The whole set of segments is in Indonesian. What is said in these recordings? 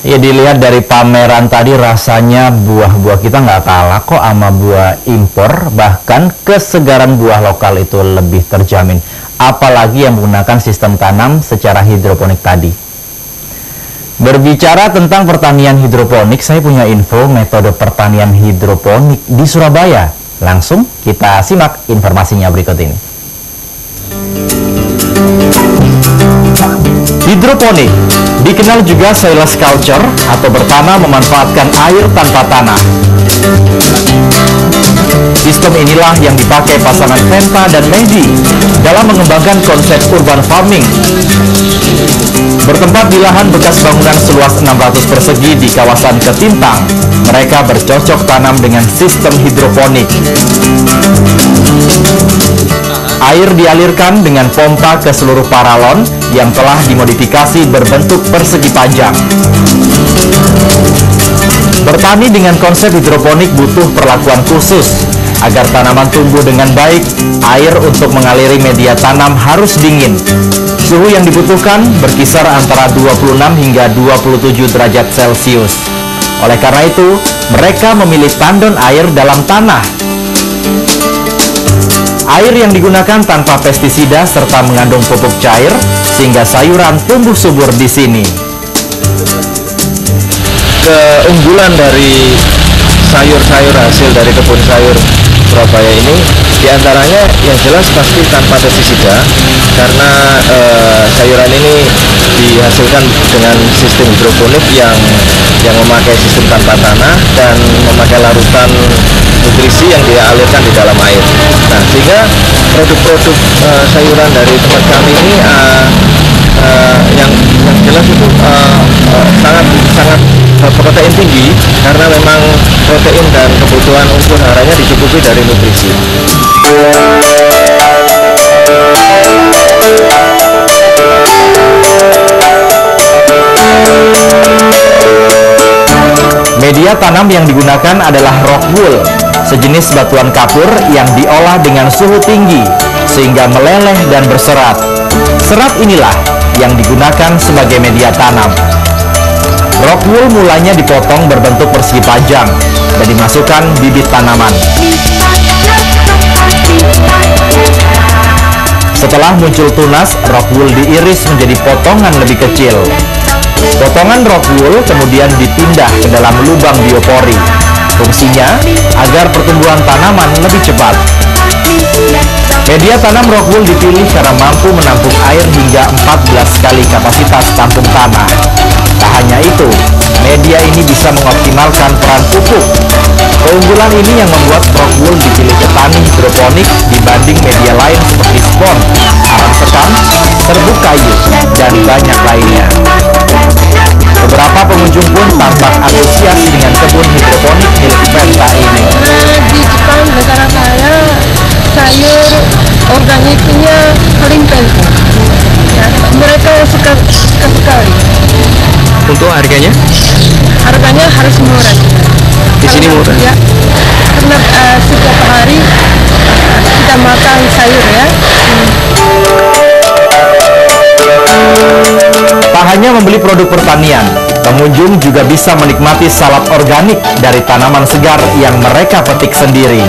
Ya, dilihat dari pameran tadi rasanya buah-buah kita nggak kalah kok sama buah impor, bahkan kesegaran buah lokal itu lebih terjamin, apalagi yang menggunakan sistem tanam secara hidroponik tadi. Berbicara tentang pertanian hidroponik, saya punya info metode pertanian hidroponik di Surabaya. Langsung kita simak informasinya berikut ini. Hidroponik dikenal juga soilless culture atau bertanam memanfaatkan air tanpa tanah. Sistem inilah yang dipakai pasangan Venta dan Mehdi dalam mengembangkan konsep urban farming. Bertempat di lahan bekas bangunan seluas 600 persegi di kawasan Ketintang, mereka bercocok tanam dengan sistem hidroponik. Air dialirkan dengan pompa ke seluruh paralon yang telah dimodifikasi berbentuk persegi panjang. Bertani dengan konsep hidroponik butuh perlakuan khusus. Agar tanaman tumbuh dengan baik, air untuk mengaliri media tanam harus dingin. Suhu yang dibutuhkan berkisar antara 26 hingga 27 derajat Celcius. Oleh karena itu, mereka memilih tandon air dalam tanah. Air yang digunakan tanpa pestisida serta mengandung pupuk cair, sehingga sayuran tumbuh subur di sini. Keunggulan dari sayur-sayur hasil dari kebun sayur Surabaya ini diantaranya yang jelas pasti tanpa pestisida, karena sayuran ini dihasilkan dengan sistem hidroponik yang memakai sistem tanpa tanah dan memakai larutan nutrisi yang dialirkan di dalam air. Nah, sehingga produk-produk sayuran dari tempat kami ini yang jelas itu sangat protein tinggi, karena memang protein dan kebutuhan unsur haranya dicukupi dari nutrisi. Media tanam yang digunakan adalah rock wool, sejenis batuan kapur yang diolah dengan suhu tinggi sehingga meleleh dan berserat. Serat inilah yang digunakan sebagai media tanam. Rock wool mulanya dipotong berbentuk persegi panjang dan dimasukkan bibit tanaman. Setelah muncul tunas, rock wool diiris menjadi potongan lebih kecil. Potongan rock wool kemudian dipindah ke dalam lubang biopori. Fungsinya agar pertumbuhan tanaman lebih cepat. Media tanam rock wool dipilih karena mampu menampung air hingga 14 kali kapasitas tampung tanah. Tak hanya itu, media ini bisa mengoptimalkan peran pupuk. Keunggulan ini yang membuat rock wool dipilih petani hidroponik dibanding media lain seperti spon, arang sekam, serbuk kayu, dan banyak lainnya. Beberapa pengunjung pun tampak antusias dengan kebun hidroponik milik Venta ini. Di Jepang, negara saya, sayur organiknya paling banyak. Ya, mereka suka sekali. Untuk harganya? Harganya harus murah. Di sini murah? Ya, karena setiap hari kita makan sayur ya. Tak hanya membeli produk pertanian, pengunjung juga bisa menikmati salad organik dari tanaman segar yang mereka petik sendiri.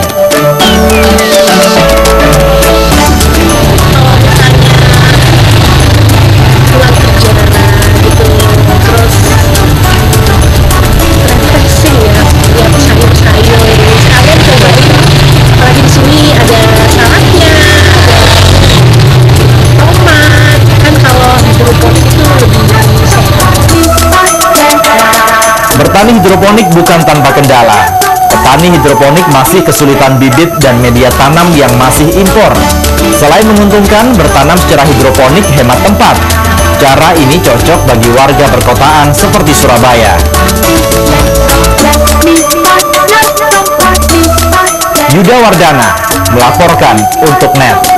Bertani hidroponik bukan tanpa kendala. Petani hidroponik masih kesulitan bibit dan media tanam yang masih impor. Selain menguntungkan, bertanam secara hidroponik hemat tempat. Cara ini cocok bagi warga perkotaan seperti Surabaya. Yuda Wardana melaporkan untuk NET.